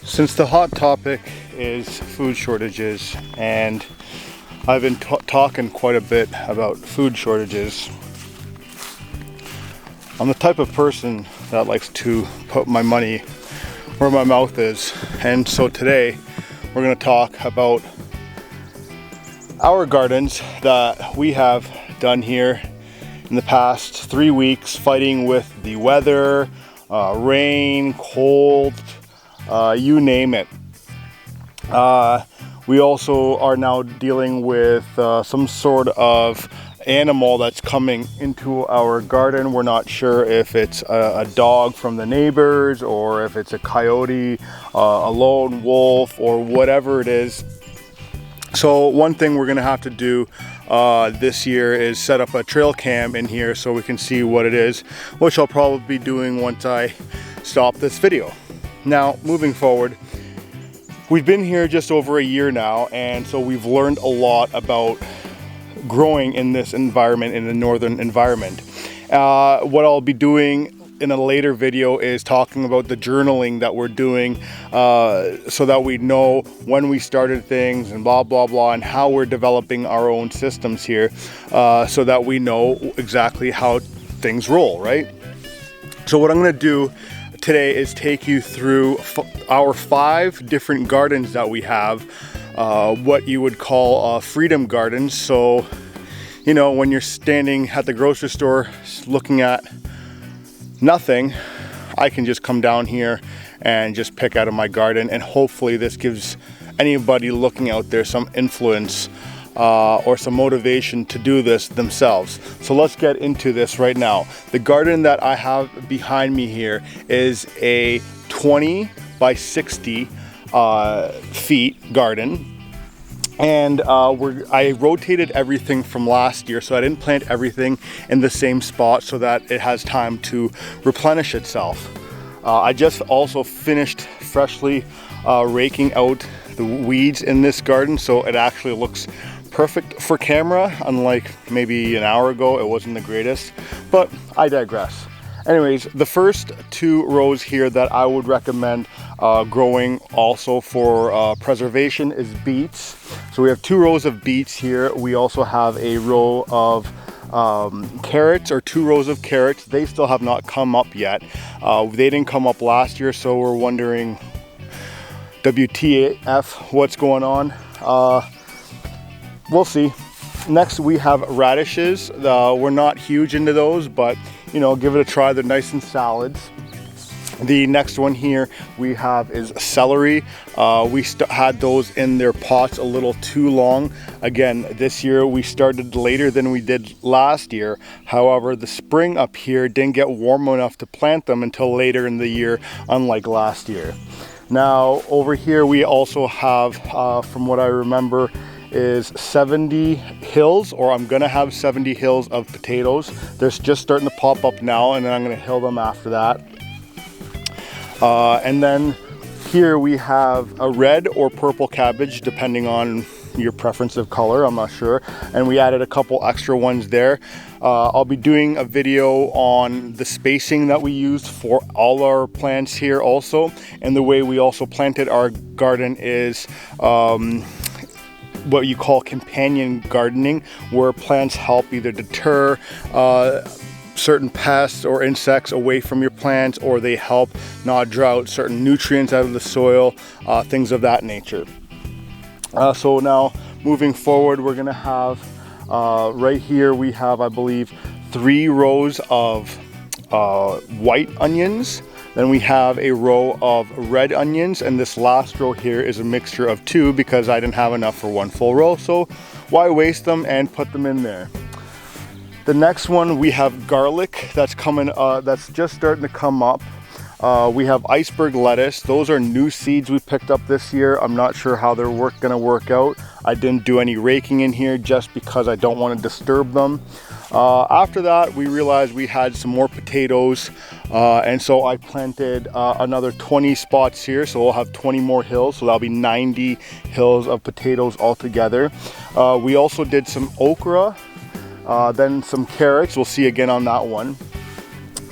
Since the hot topic is food shortages, and I've been talking quite a bit about food shortages, I'm the type of person that likes to put my money where my mouth is. And so today we're going to talk about our gardens that we have done here in the past 3 weeks, fighting with the weather, rain, cold, you name it. We also are now dealing with some sort of animal that's coming into our garden. We're not sure if it's a dog from the neighbors or if it's a coyote, a lone wolf, or whatever it is. So one thing we're gonna have to do this year is set up a trail cam in here so we can see what it is, which I'll probably be doing once I stop this video. Now, moving forward, we've been here just over a year now, and so we've learned a lot about growing in this environment, in the northern environment. What I'll be doing in a later video is talking about the journaling that we're doing so that we know when we started things and blah blah blah, and how we're developing our own systems here so that we know exactly how things roll, right? So what I'm going to do today is take you through our 5 different gardens that we have, what you would call freedom gardens. So, you know, when you're standing at the grocery store looking at nothing, I can just come down here and just pick out of my garden, and hopefully this gives anybody looking out there some influence or some motivation to do this themselves. So let's get into this right now. The garden that I have behind me here is a 20 by 60 feet garden. And I rotated everything from last year, so I didn't plant everything in the same spot so that it has time to replenish itself. I just also finished freshly raking out the weeds in this garden, so it actually looks perfect for camera, unlike maybe an hour ago it wasn't the greatest, but I digress. Anyways, the first 2 rows here that I would recommend growing also for preservation is beets. So we have 2 rows of beets here. We also have a row of carrots, or 2 rows of carrots. They still have not come up yet. They didn't come up last year, so we're wondering WTF, what's going on. We'll see. Next we have radishes. We're not huge into those, but you know, give it a try. They're nice and salads. The next one here we have is celery. We had those in their pots a little too long. Again, this year we started later than we did last year. However, the spring up here didn't get warm enough to plant them until later in the year, unlike last year. Now over here we also have, from what I remember, is 70 hills, or I'm gonna have 70 hills of potatoes. They're just starting to pop up now, and then I'm gonna hill them after that. And then here we have a red or purple cabbage, depending on your preference of color, I'm not sure. And we added a couple extra ones there. I'll be doing a video on the spacing that we used for all our plants here also. And the way we also planted our garden is what you call companion gardening, where plants help either deter certain pests or insects away from your plants, or they help not draw out certain nutrients out of the soil, things of that nature. So now moving forward, we're gonna have right here we have, I believe, 3 rows of white onions. Then we have a row of red onions, and this last row here is a mixture of 2 because I didn't have enough for 1 full row, so why waste them and put them in there. The next one we have garlic that's coming, that's just starting to come up. We have iceberg lettuce. Those are new seeds we picked up this year. I'm not sure how they're gonna work out. I didn't do any raking in here just because I don't want to disturb them. After that, we realized we had some more potatoes, and so I planted another 20 spots here, so we'll have 20 more hills, so that'll be 90 hills of potatoes altogether. We also did some okra, then some carrots. We'll see again on that one.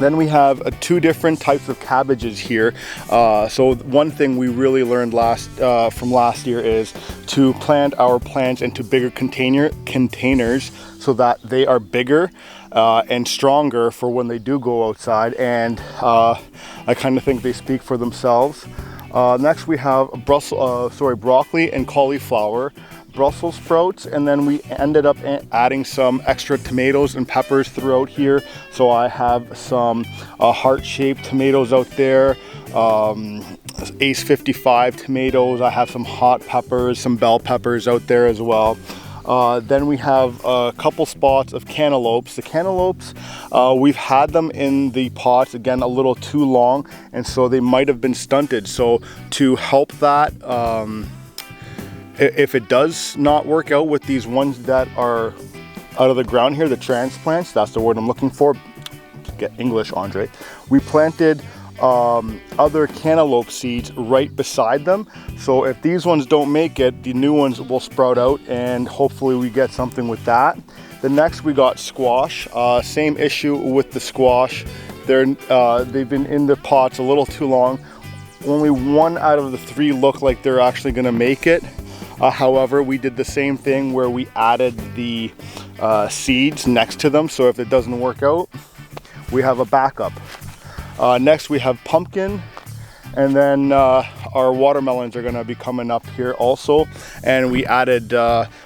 Then we have two different types of cabbages here. So one thing we really learned from last year is to plant our plants into bigger containers so that they are bigger and stronger for when they do go outside. And I kind of think they speak for themselves. Next we have broccoli and cauliflower, Brussels sprouts, and then we ended up adding some extra tomatoes and peppers throughout here. So I have some heart-shaped tomatoes out there, Ace 55 tomatoes. I have some hot peppers, some bell peppers out there as well. Then we have a couple spots of cantaloupes. The cantaloupes, we've had them in the pots, again, a little too long, and so they might have been stunted. So to help that, if it does not work out with these ones that are out of the ground here, the transplants, that's the word I'm looking for. Get English, Andre. We planted other cantaloupe seeds right beside them. So if these ones don't make it, the new ones will sprout out, and hopefully we get something with that. The next we got squash. Same issue with the squash. They've been in the pots a little too long. Only one out of the three look like they're actually gonna make it. However, we did the same thing where we added the seeds next to them, so if it doesn't work out, we have a backup. Next we have pumpkin, and then our watermelons are gonna be coming up here also. And we added,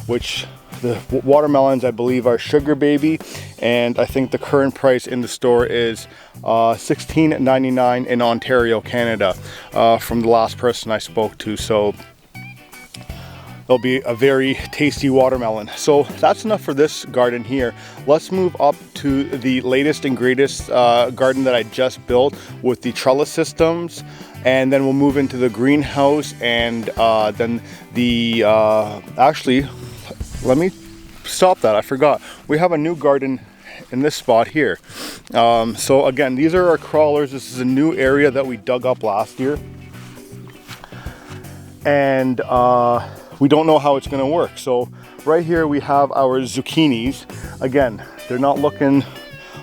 which the watermelons I believe are Sugar Baby, and I think the current price in the store is $16.99 in Ontario, Canada, from the last person I spoke to. So it'll be a very tasty watermelon. So that's enough for this garden here. Let's move up to the latest and greatest garden that I just built with the trellis systems, and then we'll move into the greenhouse, and then the actually, let me stop that, I forgot. We have a new garden in this spot here. So again, these are our crawlers. This is a new area that we dug up last year, and we don't know how it's going to work. So right here we have our zucchinis. Again, they're not looking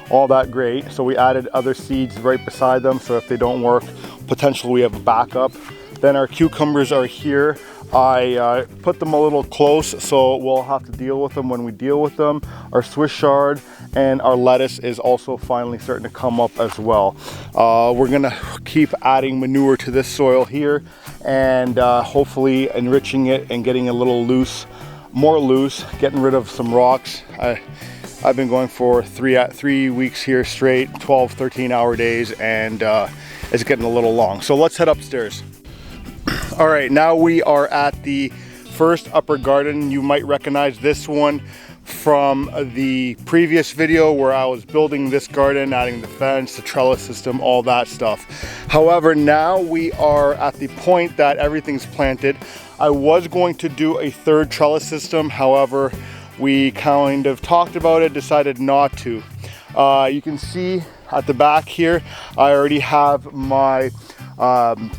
all that great, so we added other seeds right beside them, so if they don't work, potentially we have a backup. Then our cucumbers are here. I put them a little close, so we'll have to deal with them when we deal with them. Our Swiss chard and our lettuce is also finally starting to come up as well. We're gonna keep adding manure to this soil here, and hopefully enriching it and getting a little more loose, getting rid of some rocks. I've been going for three weeks here straight, 12, 13-hour days, and it's getting a little long. So let's head upstairs. All right, now we are at the first upper garden. You might recognize this one from the previous video where I was building this garden, adding the fence, the trellis system, all that stuff. However, now we are at the point that everything's planted. I was going to do a third trellis system, however, we kind of talked about it, decided not to. You can see at the back here, I already have my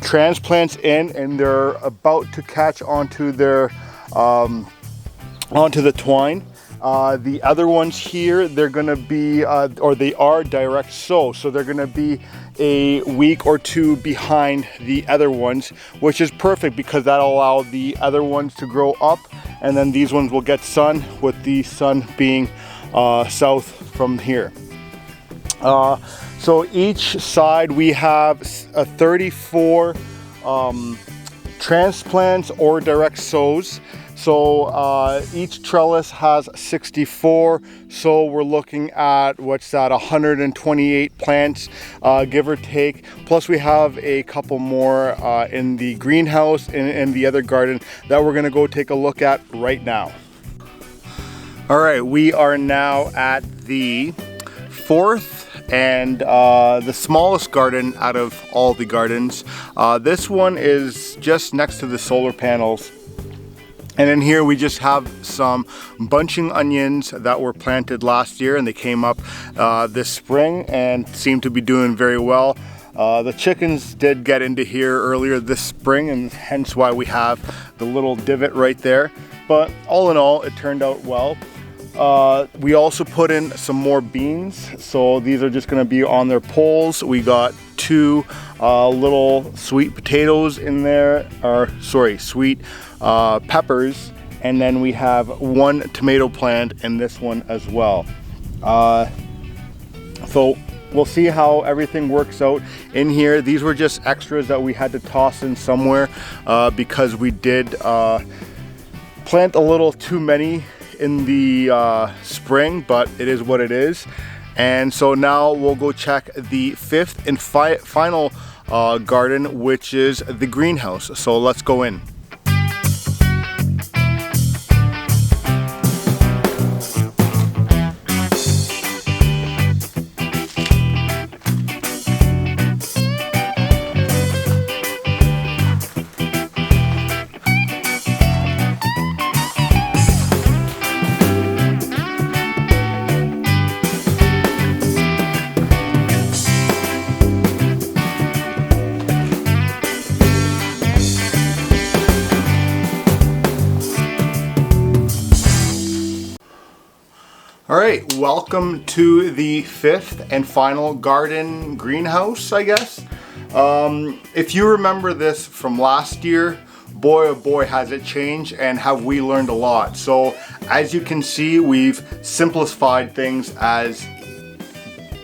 transplants in, and they're about to catch onto their onto the twine. The other ones here, they're gonna be, or they are direct sow, so they're gonna be a week or two behind the other ones, which is perfect because that'll allow the other ones to grow up, and then these ones will get sun, with the sun being south from here. So each side we have 34 transplants or direct sows. So each trellis has 64, so we're looking at, what's that, 128 plants, give or take. Plus we have a couple more in the greenhouse and the other garden that we're gonna go take a look at right now. All right, we are now at the fourth and the smallest garden out of all the gardens. This one is just next to the solar panels. And in here we just have some bunching onions that were planted last year, and they came up this spring and seem to be doing very well. The chickens did get into here earlier this spring, and hence why we have the little divot right there. But all in all, it turned out well. We also put in some more beans, so these are just going to be on their poles. We got 2 little sweet potatoes in there, or sorry, sweet peppers, and then we have 1 tomato plant in this one as well. So we'll see how everything works out in here. These were just extras that we had to toss in somewhere because we did plant a little too many in the spring, but it is what it is. And so now we'll go check the 5th and final garden, which is the greenhouse. So let's go in. All right, welcome to the 5th and final garden greenhouse, I guess. If you remember this from last year, boy oh boy has it changed, and have we learned a lot. So as you can see, we've simplified things as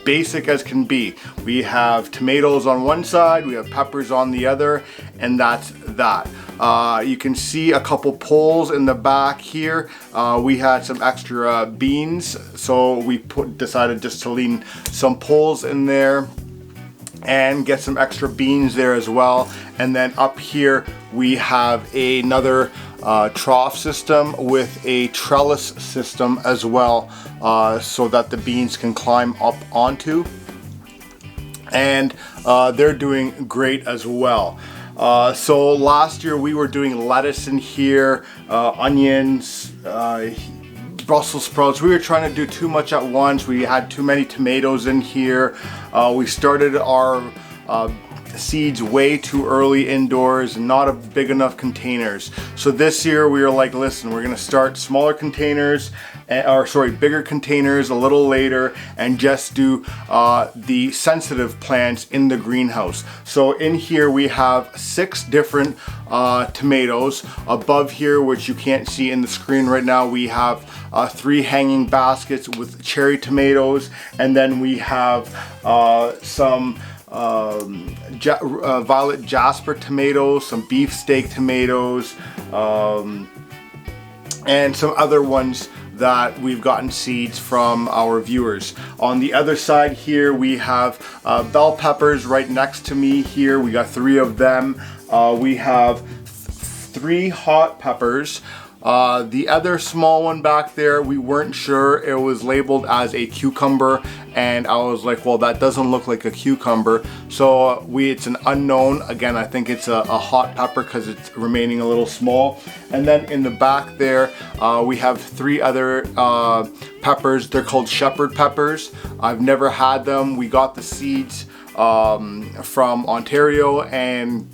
basic as can be. We have tomatoes on one side, we have peppers on the other, and that's that. You can see a couple poles in the back here. We had some extra beans, so we decided just to lean some poles in there and get some extra beans there as well. And then up here we have another trough system with a trellis system as well, so that the beans can climb up onto, and they're doing great as well. So last year we were doing lettuce in here, onions, Brussels sprouts. We were trying to do too much at once. We had too many tomatoes in here. We started our seeds way too early indoors, not a big enough containers. So this year we were like, listen, we're gonna start smaller containers, bigger containers a little later, and just do the sensitive plants in the greenhouse. So in here we have 6 different tomatoes. Above here, which you can't see in the screen right now, we have 3 hanging baskets with cherry tomatoes, and then we have some violet jasper tomatoes, some beefsteak tomatoes, and some other ones that we've gotten seeds from our viewers. On the other side here we have bell peppers right next to me here. We got 3 of them. We have 3 hot peppers. The other small one back there, we weren't sure. It was labeled as a cucumber, and I was like, well, that doesn't look like a cucumber. So it's an unknown. Again, I think it's a hot pepper because it's remaining a little small. And then in the back there, we have 3 other peppers. They're called shepherd peppers. I've never had them. We got the seeds from Ontario, and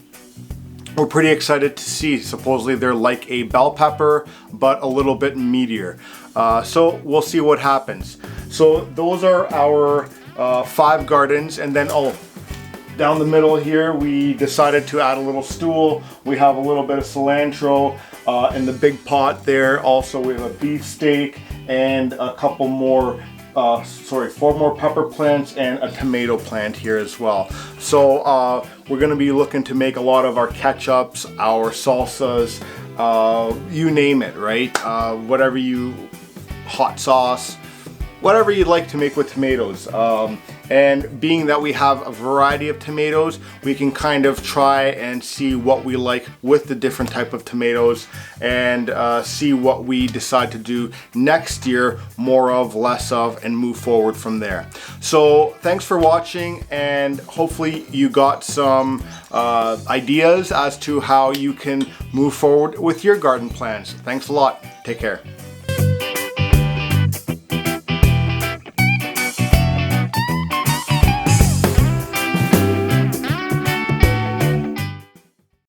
we're pretty excited to see. Supposedly they're like a bell pepper, but a little bit meatier. So we'll see what happens. So those are our 5 gardens. And then, down the middle here, we decided to add a little stool. We have a little bit of cilantro in the big pot there. Also, we have a beefsteak and a couple more 4 more pepper plants and a tomato plant here as well. So we're going to be looking to make a lot of our ketchups, our salsas, you name it, right? Whatever hot sauce, whatever you'd like to make with tomatoes. And being that we have a variety of tomatoes, we can kind of try and see what we like with the different type of tomatoes, and see what we decide to do next year, more of, less of, and move forward from there. So thanks for watching, and hopefully you got some ideas as to how you can move forward with your garden plans. Thanks a lot. Take care.